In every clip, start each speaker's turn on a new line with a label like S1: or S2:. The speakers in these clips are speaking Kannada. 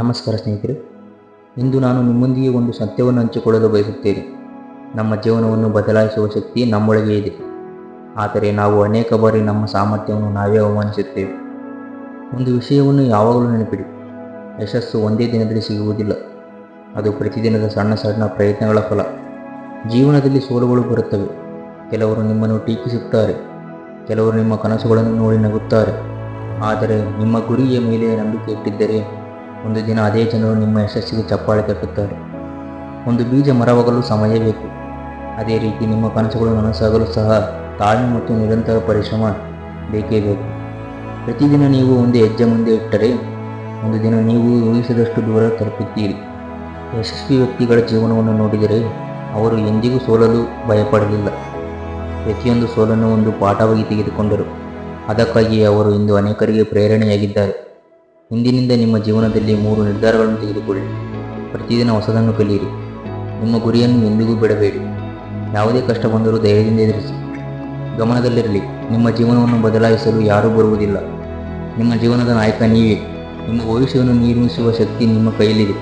S1: ನಮಸ್ಕಾರ ಸ್ನೇಹಿತರೆ. ಇಂದು ನಾನು ನಿಮ್ಮೊಂದಿಗೆ ಒಂದು ಸತ್ಯವನ್ನು ಹಂಚಿಕೊಳ್ಳಲು ಬಯಸುತ್ತೇನೆ. ನಮ್ಮ ಜೀವನವನ್ನು ಬದಲಾಯಿಸುವ ಶಕ್ತಿ ನಮ್ಮೊಳಗೆ ಇದೆ. ಆದರೆ ನಾವು ಅನೇಕ ಬಾರಿ ನಮ್ಮ ಸಾಮರ್ಥ್ಯವನ್ನು ನಾವೇ ಅವಮಾನಿಸುತ್ತೇವೆ. ಒಂದು ವಿಷಯವನ್ನು ಯಾವಾಗಲೂ ನೆನಪಿಡಿ, ಯಶಸ್ಸು ಒಂದೇ ದಿನದಲ್ಲಿ ಸಿಗುವುದಿಲ್ಲ. ಅದು ಪ್ರತಿದಿನದ ಸಣ್ಣ ಸಣ್ಣ ಪ್ರಯತ್ನಗಳ ಫಲ. ಜೀವನದಲ್ಲಿ ಸೋಲುಗಳು ಬರುತ್ತವೆ. ಕೆಲವರು ನಿಮ್ಮನ್ನು ಟೀಕಿಸುತ್ತಾರೆ, ಕೆಲವರು ನಿಮ್ಮ ಕನಸುಗಳನ್ನು ನೋಡಿ ನಗುತ್ತಾರೆ. ಆದರೆ ನಿಮ್ಮ ಗುರಿಯ ಮೇಲೆ ನಂಬಿಕೆ ಇಟ್ಟಿದ್ದರೆ ಒಂದು ದಿನ ಅದೇ ಜನರು ನಿಮ್ಮ ಯಶಸ್ಸಿಗೆ ಚಪ್ಪಾಳೆ ತಟ್ಟುತ್ತಾರೆ. ಒಂದು ಬೀಜ ಮರವಾಗಲು ಸಮಯ ಬೇಕು. ಅದೇ ರೀತಿ ನಿಮ್ಮ ಕನಸುಗಳು ನನಸಾಗಲು ಸಹ ತಾಳ್ಮೆ ಮತ್ತು ನಿರಂತರ ಪರಿಶ್ರಮ ಬೇಕೇ ಬೇಕು. ಪ್ರತಿದಿನ ನೀವು ಒಂದು ಹೆಜ್ಜೆ ಮುಂದೆ ಇಟ್ಟರೆ ಒಂದು ದಿನ ನೀವು ಊಹಿಸಿದಷ್ಟು ದೂರ ತಲುಪುತ್ತೀರಿ. ಯಶಸ್ವಿ ವ್ಯಕ್ತಿಗಳ ಜೀವನವನ್ನು ನೋಡಿದರೆ ಅವರು ಎಂದಿಗೂ ಸೋಲಲು ಭಯಪಡಲಿಲ್ಲ. ಪ್ರತಿಯೊಂದು ಸೋಲನ್ನು ಒಂದು ಪಾಠವಾಗಿ ತೆಗೆದುಕೊಂಡರು. ಅದಕ್ಕಾಗಿಯೇ ಅವರು ಇಂದು ಅನೇಕರಿಗೆ ಪ್ರೇರಣೆಯಾಗಿದ್ದಾರೆ. ಇಂದಿನಿಂದ ನಿಮ್ಮ ಜೀವನದಲ್ಲಿ 3 ನಿರ್ಧಾರಗಳನ್ನು ತೆಗೆದುಕೊಳ್ಳಿ. ಪ್ರತಿದಿನ ಹೊಸದನ್ನು ಕಲಿಯಿರಿ. ನಿಮ್ಮ ಗುರಿಯನ್ನು ಎಂದಿಗೂ ಬಿಡಬೇಡಿ. ಯಾವುದೇ ಕಷ್ಟ ಬಂದರೂ ಧೈರ್ಯದಿಂದ ಎದುರಿಸಿ. ಗಮನದಲ್ಲಿರಲಿ, ನಿಮ್ಮ ಜೀವನವನ್ನು ಬದಲಾಯಿಸಲು ಯಾರೂ ಬರುವುದಿಲ್ಲ. ನಿಮ್ಮ ಜೀವನದ ನಾಯಕ ನೀವೇ. ನಿಮ್ಮ ಭವಿಷ್ಯವನ್ನು ನಿರ್ಮಿಸುವ ಶಕ್ತಿ ನಿಮ್ಮ ಕೈಯಲ್ಲಿದೆ.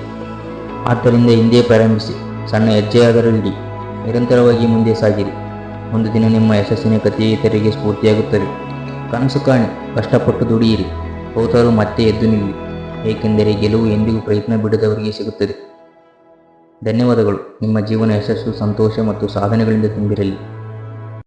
S1: ಆದ್ದರಿಂದ ಹಿಂದೆ ಪ್ರಾರಂಭಿಸಿ. ಸಣ್ಣ ಹೆಜ್ಜೆಯಾದರೂ ಇಡಿ. ನಿರಂತರವಾಗಿ ಮುಂದೆ ಸಾಗಿರಿ. ಒಂದು ದಿನ ನಿಮ್ಮ ಯಶಸ್ಸಿನ ಕಥೆ ಇತರರಿಗೆ ಸ್ಫೂರ್ತಿಯಾಗುತ್ತದೆ. ಕನಸು ಕಾಣಿ, ಕಷ್ಟಪಟ್ಟು ದುಡಿಯಿರಿ. ಸೋತರೂ ಮತ್ತೆ ಎದ್ದು ನಿಲ್ಲಿ, ಏಕೆಂದರೆ ಗೆಲುವು ಎಂದಿಗೂ ಪ್ರಯತ್ನ ಬಿಡದವರಿಗೆ ಸಿಗುತ್ತದೆ. ಧನ್ಯವಾದಗಳು. ನಿಮ್ಮ ಜೀವನ ಯಶಸ್ಸು, ಸಂತೋಷ ಮತ್ತು ಸಾಧನೆಗಳಿಂದ ತುಂಬಿರಲಿ.